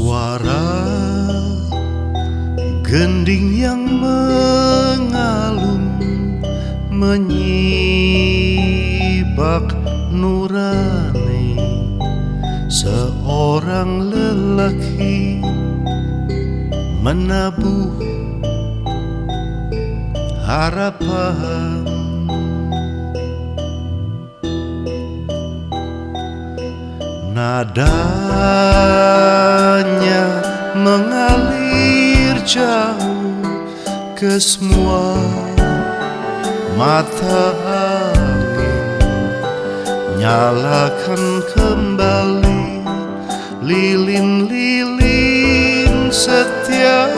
Suara gending yang mengalun menyibak nurani seorang lelaki menabuh harapan. Nadanya mengalir jauh ke semua mata angin, nyalakan kembali lilin-lilin setia